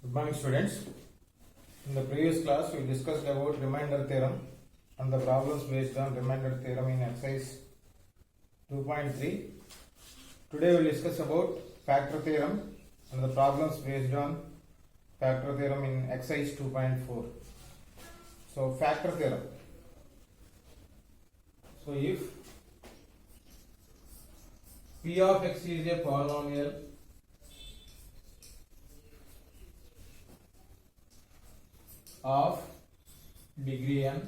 Good morning, students. In the previous class, we discussed about remainder theorem and the problems based on remainder theorem in exercise 2.3. Today, we will discuss about factor theorem and the problems based on factor theorem in exercise 2.4. So, factor theorem. So, if P of x is a polynomial of degree n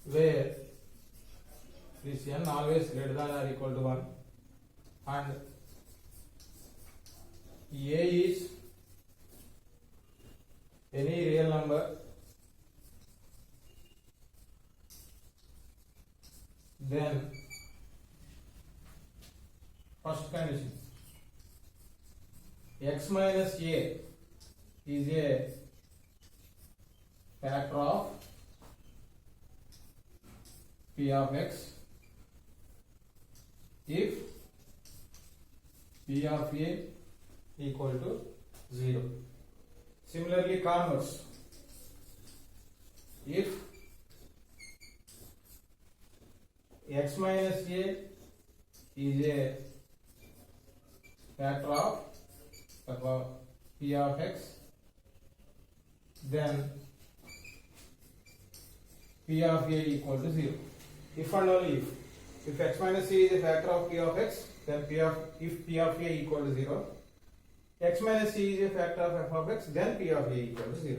where this n always greater than or equal to 1 and a is any real number, then first condition x minus a is a factor of P of x if P of a equal to 0. Similarly, converse, if x minus a is a factor of P of x, then P of a equal to 0. If and only if x minus a is a factor of P of x, then if P of a equal to 0, x minus c is a factor of f of x, then P of a equal to 0.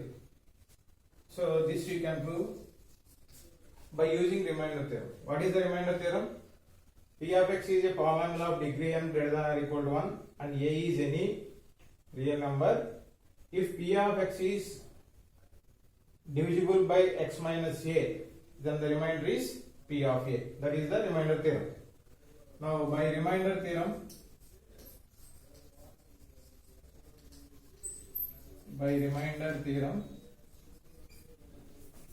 So this we can prove by using remainder theorem. What is the remainder theorem? P of x is a polynomial of degree n greater than or equal to 1 and a is any real number. If P of x is divisible by x minus a, then the remainder is P of a. That is the remainder theorem. Now by remainder theorem,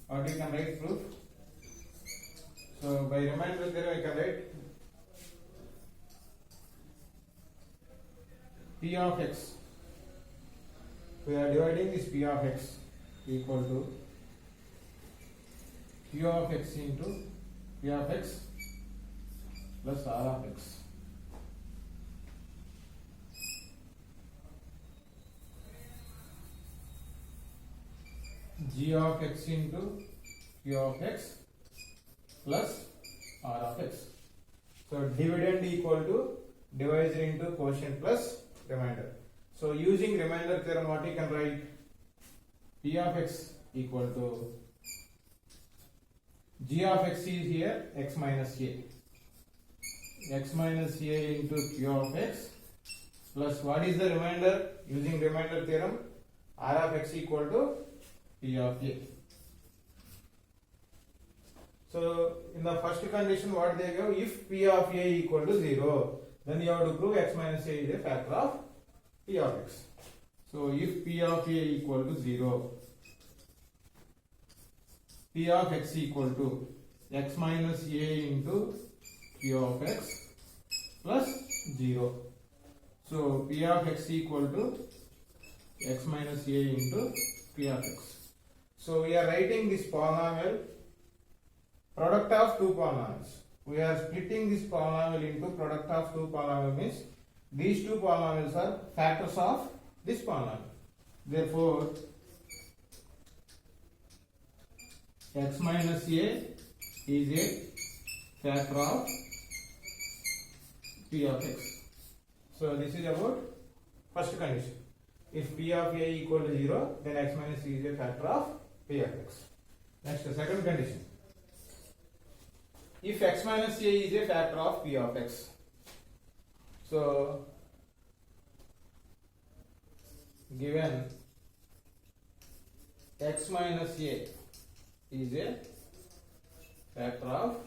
what we can write proof? So by remainder theorem I can write P of x. We are dividing this P of x equal to Q of x into P of x plus R of x. G of x into Q of x plus R of x. So dividend equal to divisor into quotient plus remainder. So using remainder theorem, what you can write? P of x equal to G of x is here x minus a. X minus a into Q of x plus what is the remainder? Using remainder theorem, R of x equal to P of a. So in the first condition, what they give? If P of a equal to 0, then you have to prove x minus a is a factor of P of x. So if P of a equal to 0, P of x equal to x minus a into Q of x plus 0. So P of x equal to x minus a into P of x. So we are writing this polynomial product of two polynomials. We are splitting this polynomial into product of two polynomials, means these two polynomials are factors of this polynomial. Therefore, x minus a is a factor of P of x. So this is about first condition. If P of a equal to 0, then x minus c is a factor of P of x. Next, the second condition. If x minus a is a factor of P of x, so given x minus a is a factor of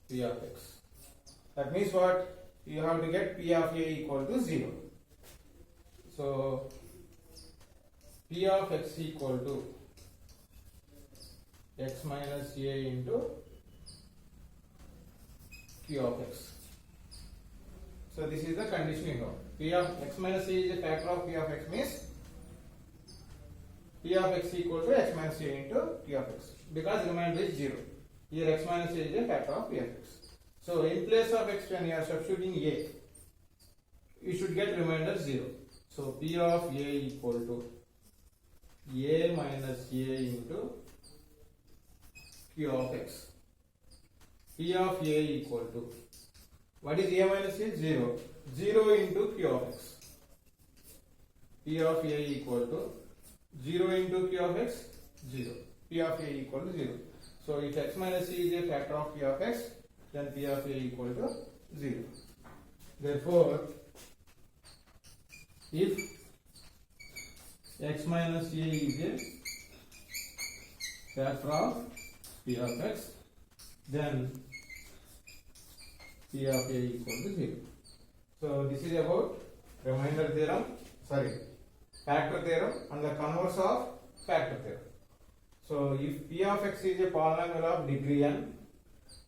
P of x, that means what? You have to get P of a equal to 0. So P of x equal to x minus a into Q of x. So this is the condition you know. P of x minus a is a factor of P of x means P of x equal to x minus a into P of x because remainder is 0. Here x minus a is a factor of P of x. So in place of x when you are substituting a, you should get remainder 0. So P of a equal to a minus a into Q of x. P of a equal to, what is a minus a? 0. 0 into Q of x. P of a equal to 0 into Q of x, 0. P of a equal to 0. So if x minus c is a factor of P of x, then P of a equal to 0. Therefore, if x minus a is a factor of P of x, then P of a equal to 0. So this is about remainder theorem, factor theorem and the converse of factor theorem. So if P of x is a polynomial of degree n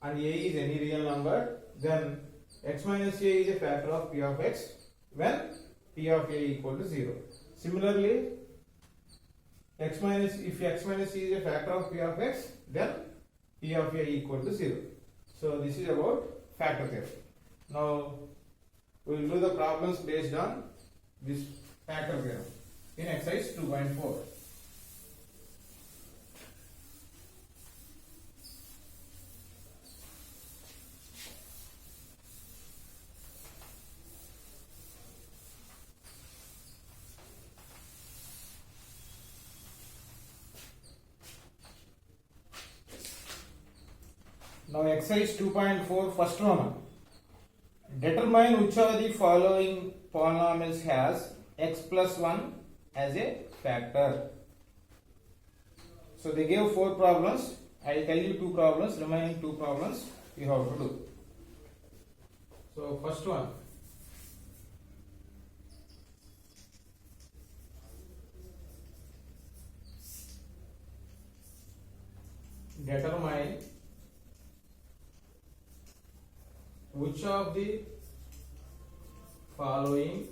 and a is any real number, then x minus a is a factor of P of x when P of a equal to 0. Similarly, if x minus c is a factor of P of x, then P of a equal to 0. So this is about factor theorem. Now we will do the problems based on this factor theorem in exercise 2.4. Now exercise 2.4 first one. Determine which of the following polynomials has x plus 1 as a factor. So they gave 4 problems. I will tell you 2 problems. Remaining 2 problems you have to do. So first one. Determine which of the following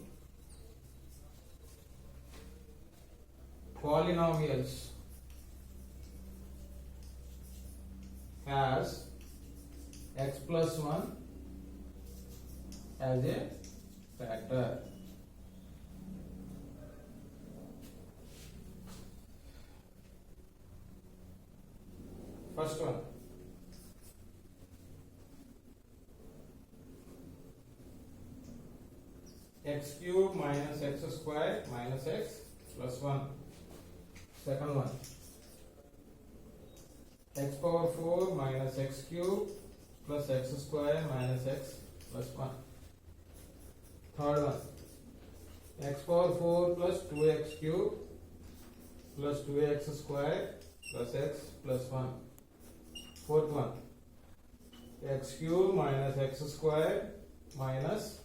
polynomials has x plus 1 as a factor. First one. X cube minus x square minus x plus 1. Second one. X power 4 minus x cube plus x square minus x plus 1. Third one. X power 4 plus 2x cube plus 2x square plus x plus 1. Fourth one. X cube minus x square minus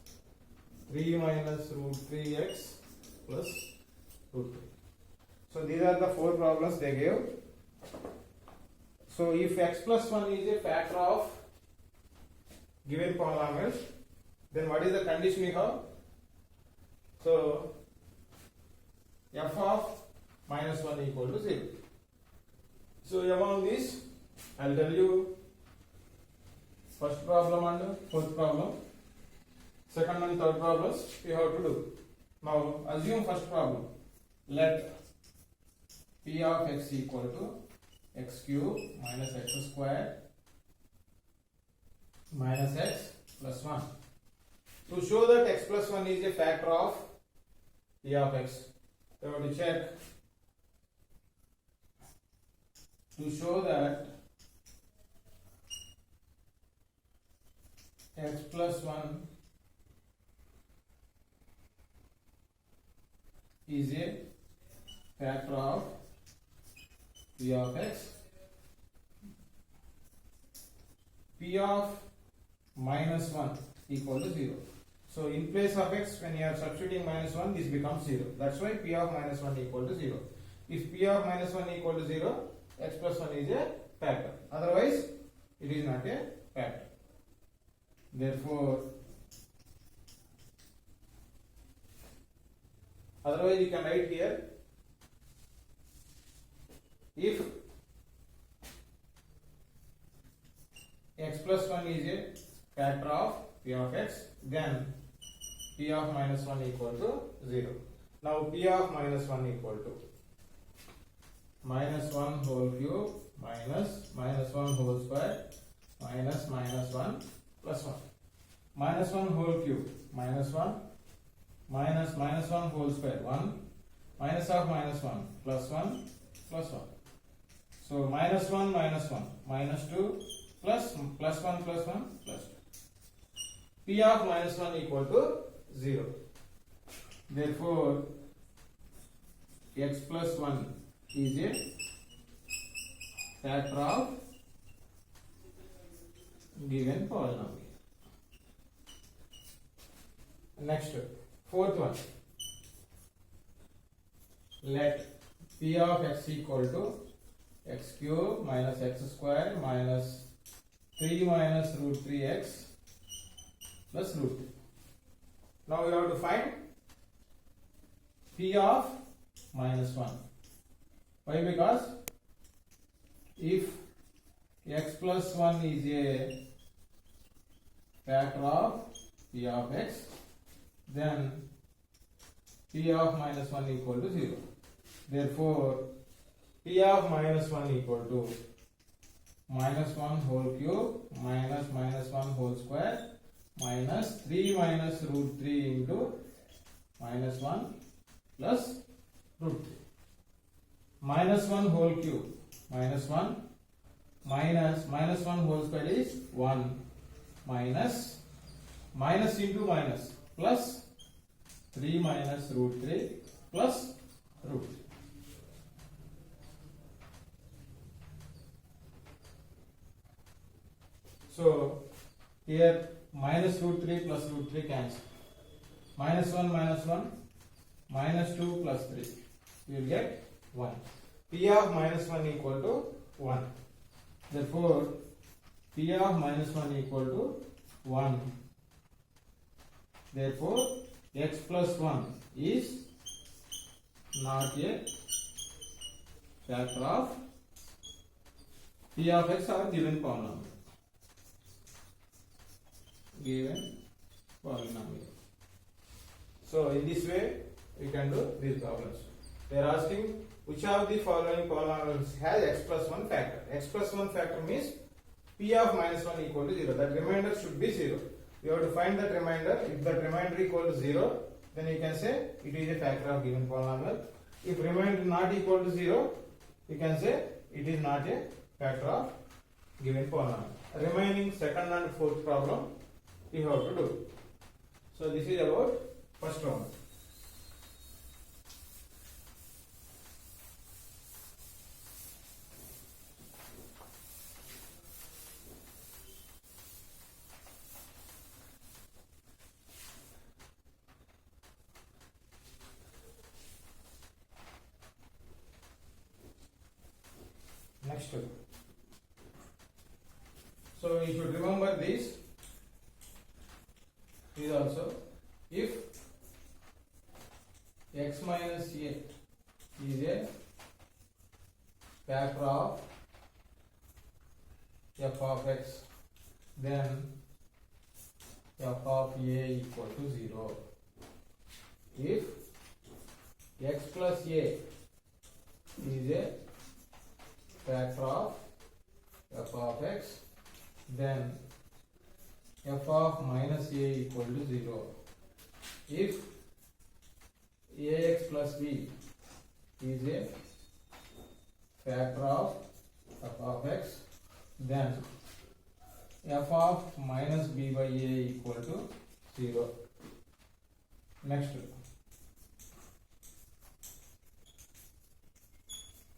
3 minus root 3x plus root 3. So these are the 4 problems they gave. So if x plus 1 is a factor of given polynomial, then what is the condition we have? So f of minus 1 equal to 0. So among these, I will tell you first problem and fourth problem. Second and third problems we have to do. Now assume first problem. Let P of x equal to x cube minus x square minus x plus 1. To show that x plus 1 is a factor of P of x, we have to check. To show that x plus 1 is a factor of P of x, P of minus 1 equal to 0. So in place of x, when you are substituting minus 1, this becomes 0. That's why P of minus 1 equal to 0. If P of minus 1 equal to 0, x plus 1 is a factor. Otherwise, it is not a factor. Therefore, Otherwise, you can write here if x plus 1 is a factor of p of x, then p of minus 1 equal to 0. Now p of minus 1 equal to minus 1 whole cube minus 1 whole square minus 1 plus 1. Minus 1 whole cube minus 1 minus 1 whole square 1 minus of minus 1 plus 1 plus 1. So minus 1 minus 2 plus 1 plus 1 plus 2. P of minus 1 equal to 0. Therefore, x plus 1 is a factor of given polynomial. Next, fourth one. Let p of x equal to x cube minus x square minus 3 minus root 3x plus root 3. Now we have to find p of minus 1. Why? Because if x plus 1 is a factor of p of x, then p of minus 1 equal to 0. Therefore, p of minus 1 equal to minus 1 whole cube minus 1 whole square minus 3 minus root 3 into minus 1 plus root 3. Minus 1 whole cube minus 1 minus 1 whole square is 1 minus into minus plus 3 minus root 3 plus root 3. So here minus root 3 plus root 3 cancel. Minus 1 minus 2 plus 3. You will get 1. P of minus 1 equal to 1. Therefore, P of minus 1 equal to 1. Therefore, x plus 1 is not a factor of P of x or given polynomial. So in this way we can do these problems. They are asking which of the following polynomials has x plus 1 factor. X plus 1 factor means p of minus 1 equal to 0. That remainder should be 0. You have to find that remainder. If that remainder equal to 0, then you can say it is a factor of given polynomial. If remainder not equal to 0, you can say it is not a factor of given polynomial. Remaining second and fourth problem you have to do. So this is about first round. Next. So you should remember this. Is also if x minus a is a factor of f of x, then f of a equal to 0. If x plus a is a factor of f of x, then f of minus a equal to 0. If ax plus b is a factor of f of x, then f of minus b by a equal to 0. Next,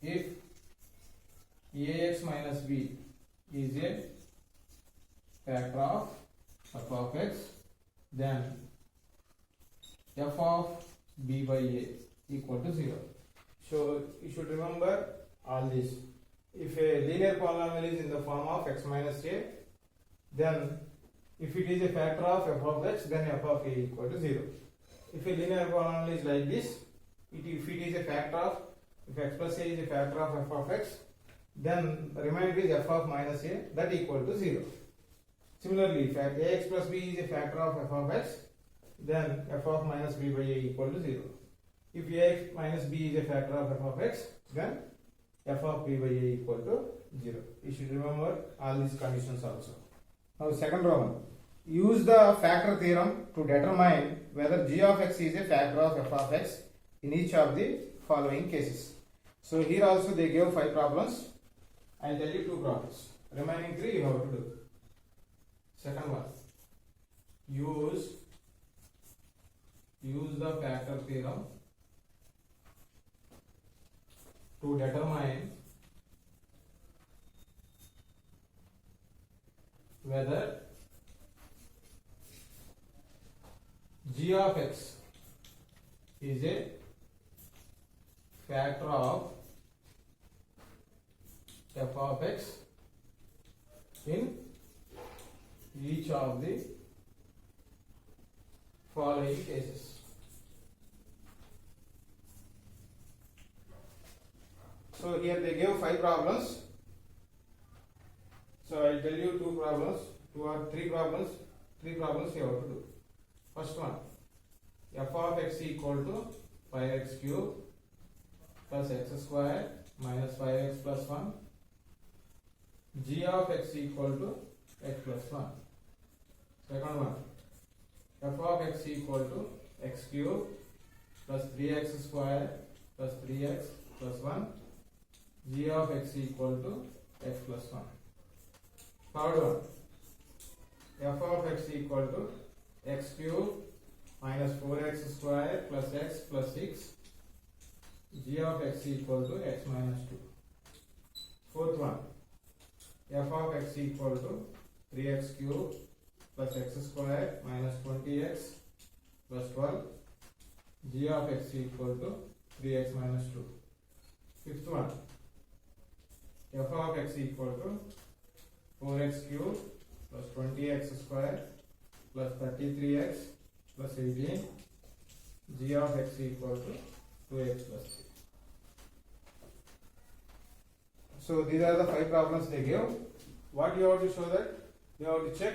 if ax minus b is a factor of f of x, then f of b by a equal to 0. So you should remember all this. If a linear polynomial is in the form of x minus a, then if it is a factor of f of x, then f of a equal to 0. If a linear polynomial is like this, if it is a factor of, if x plus a is a factor of f of x, then the remainder is f of minus a, that equal to 0. Similarly, if ax plus b is a factor of f of x, then f of minus b by a equal to 0. If ax minus b is a factor of f of x, then f of b by a equal to 0. You should remember all these conditions also. Now second Roman. Use the factor theorem to determine whether g of x is a factor of f of x in each of the following cases. So here also they gave 5 problems. I will tell you 2 problems. Remaining 3 you have to do. Second one. Use the factor theorem to determine whether g of x is a factor of f of x in each of the following cases. So here they gave 5 problems. So I will tell you 2 problems, 2 or 3 problems, 3 problems you have to do. First one, f of x equal to 5x cube plus x square minus 5x plus 1. G of x equal to x plus 1. Second one, f of x equal to x cube plus 3x square plus 3x plus 1. G of x equal to x plus 1. Third one, f of x equal to x cube minus 4x square plus x plus 6. G of x equal to x minus 2. Fourth one, f of x equal to 3x cube plus x square minus 20x plus 12. G of x equal to 3x minus 2. Fifth one, f of x equal to 4x cube plus 20x square plus 33x plus 18. G of x equal to 2x plus 3. So these are the 5 problems they gave. What you have to show that? You have to check,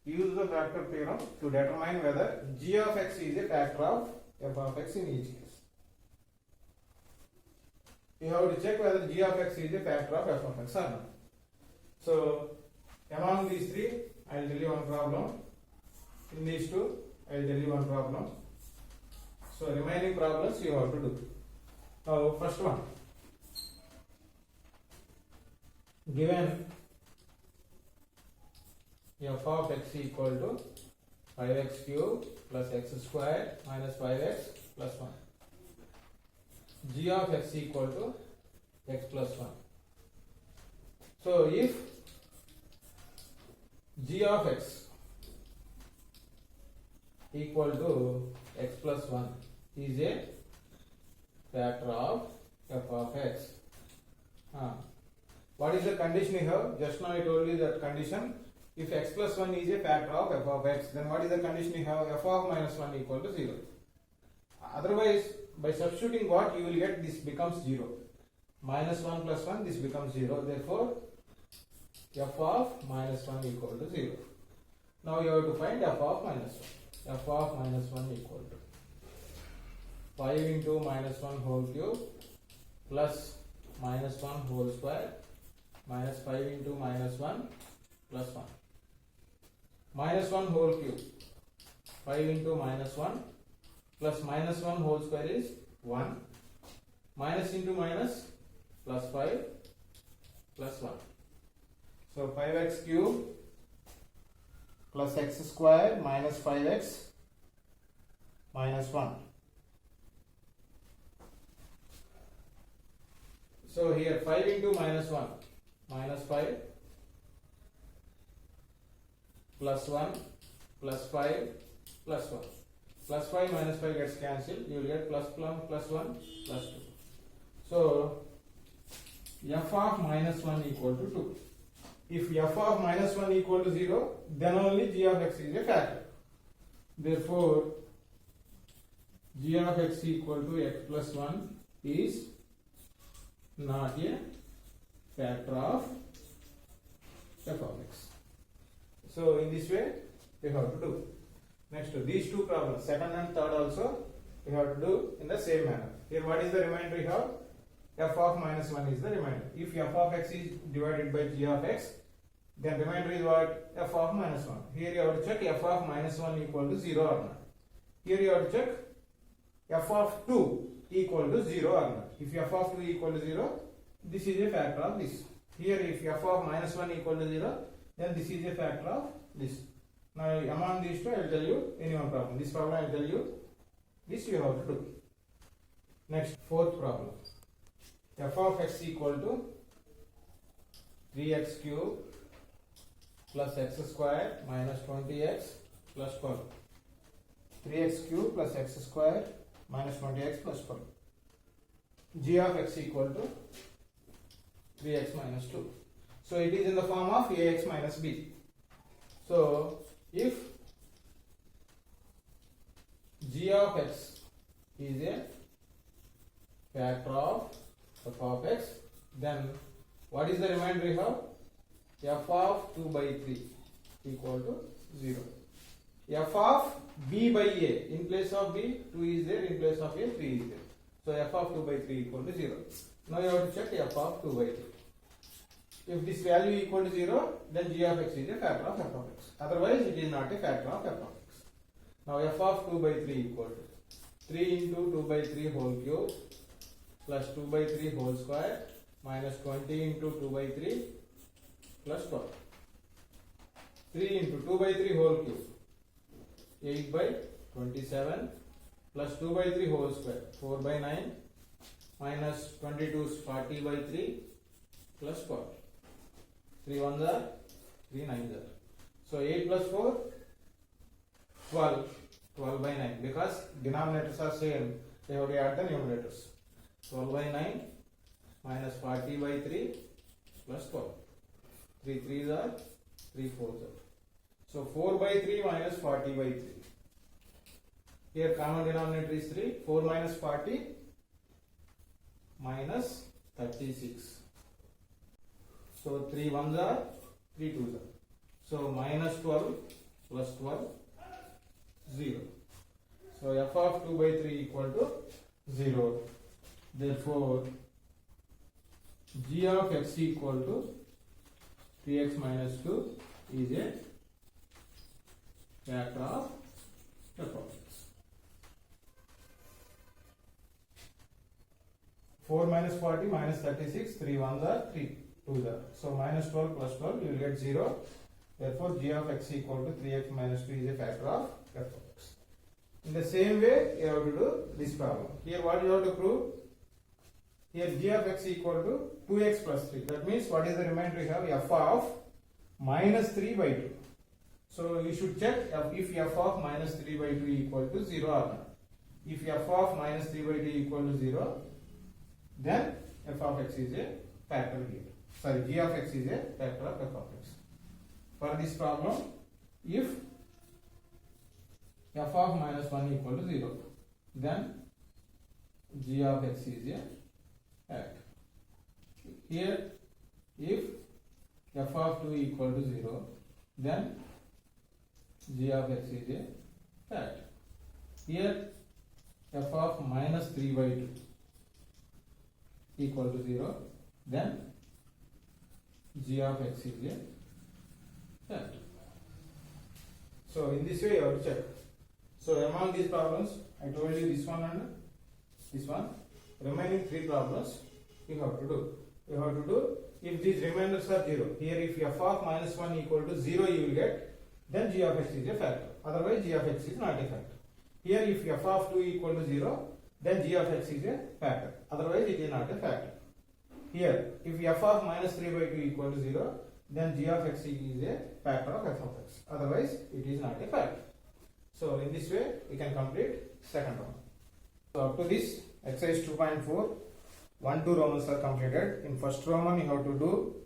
use the factor theorem to determine whether g of x is a factor of f of x in each case. You have to check whether g of x is a factor of f of x or not. So among these 3, I will tell you one problem. In these 2, I will tell you one problem. So remaining problems you have to do. Now first one. Given f of x equal to 5x cube plus x square minus 5x plus 1. G of x equal to x plus 1. So if g of x equal to x plus 1 is a factor of f of x. What is the condition you have? Just now I told you that condition. If x plus 1 is a factor of f of x, then what is the condition you have? F of minus 1 equal to 0. Otherwise, by substituting what you will get, this becomes 0. Minus 1 plus 1, this becomes 0. Therefore, f of minus 1 equal to 0. Now you have to find f of minus 1. F of minus 1 equal to 5 into minus 1 whole cube plus minus 1 whole square minus 5 into minus 1 plus 1. Minus 1 whole cube, 5 into minus 1 plus minus 1 whole square is 1. Minus into minus plus 5 plus 1. So 5x cube plus x square minus 5x minus 1. So here 5 into minus 1 minus 5 plus 1 plus 5 plus 1. Plus 5 minus 5 gets cancelled. You will get plus 1 plus 1 plus 2. So f of minus 1 equal to 2. If f of minus 1 equal to 0, then only g of x is a factor. Therefore, g of x equal to x plus 1 is not a factor of f of x. So in this way we have to do. Next, these two problems, second and third also, we have to do in the same manner. Here what is the remainder we have? F of minus 1 is the remainder. If f of x is divided by g of x, then remainder is what? F of minus 1. Here you have to check f of minus 1 equal to 0 or not. Here you have to check f of 2 equal to 0 or not. If f of 2 equal to 0, this is a factor of this. Here if f of minus 1 equal to 0, then this is a factor of this. Now among these two I will tell you any one problem. This problem I will tell you, this you have to do. Next, fourth problem. F of x equal to 3x cube plus x square minus 20x plus 12. 3x cube plus x square minus 20x plus 12. G of x equal to 3x minus 2. So it is in the form of ax minus b. So if g of x is a factor of f of x, then what is the remainder we have? F of 2 by 3 equal to 0. F of b by a, in place of b 2 is there, in place of a 3 is there. So f of 2 by 3 equal to 0. Now you have to check f of 2 by 3. If this value equal to 0, then g of x is a factor of f of x. Otherwise it is not a factor of f of x. Now f of 2 by 3 equal to 3 into 2 by 3 whole cube plus 2 by 3 whole square minus 20 into 2 by 3 plus 12. 3 into 2 by 3 whole cube, 8 by 27 plus 2 by 3 whole square, 4 by 9 minus 22 is 40 by 3 plus 12. 3 ones are 3 nines are. So 8 plus 4, 12, 12 by 9. Because denominators are same, they have to add the numerators. 12 by 9 minus 40 by 3 plus 12. 3 3s are 3 4s are. So 4 by 3 minus 40 by 3. Here common denominator is 3. 4 minus 40 minus 36. So 3 1s are 3 2s are. So minus 12 plus 12 0. So f of 2 by 3 equal to 0. Therefore g of x equal to 3x minus 2 is a factor of f of x. 4 minus 40 minus 36, 3 1s are 3 2s are. So minus 12 plus 12 you will get 0. Therefore g of x equal to 3x minus 2 is a factor of f of x. In the same way you have to do this problem. Here what you have to prove? Here g of x equal to 2x plus 3. That means what is the remainder we have? F of minus 3 by 2. So you should check if f of minus 3 by 2 equal to 0 or not. If f of minus 3 by 2 equal to 0, then f of x is a factor here. Sorry, g of x is a factor of f of x. For this problem, if f of minus 1 equal to 0, then g of x is a factor. Here, if f of 2 equal to 0, then g of x is a factor. Here, f of minus 3 by 2 equal to 0, then g of x is a factor. So in this way you have to check. So among these problems, I told you this one and this one. Remaining 3 problems you have to do. You have to do if these remainders are 0. Here if f of minus 1 equal to 0 you will get, then g of x is a factor. Otherwise g of x is not a factor. Here if f of 2 equal to 0, then g of x is a factor. Otherwise it is not a factor. Here if f of minus 3 by 2 equal to 0, then g of x is a factor of f of x. Otherwise it is not a factor. So in this way we can complete second Roman. So up to this exercise 2.4, 1 2 Romans are completed. In first Roman you have to do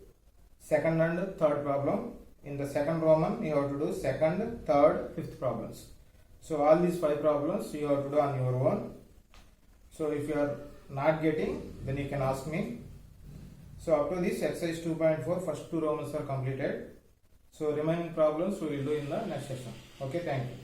second and third problem. In the second Roman you have to do second, third, fifth problems. So all these 5 problems you have to do on your own. So if you are not getting, then you can ask me. So up to this exercise 2.4 first 2 Romans are completed. So remaining problems we will do in the next session. Okay, thank you.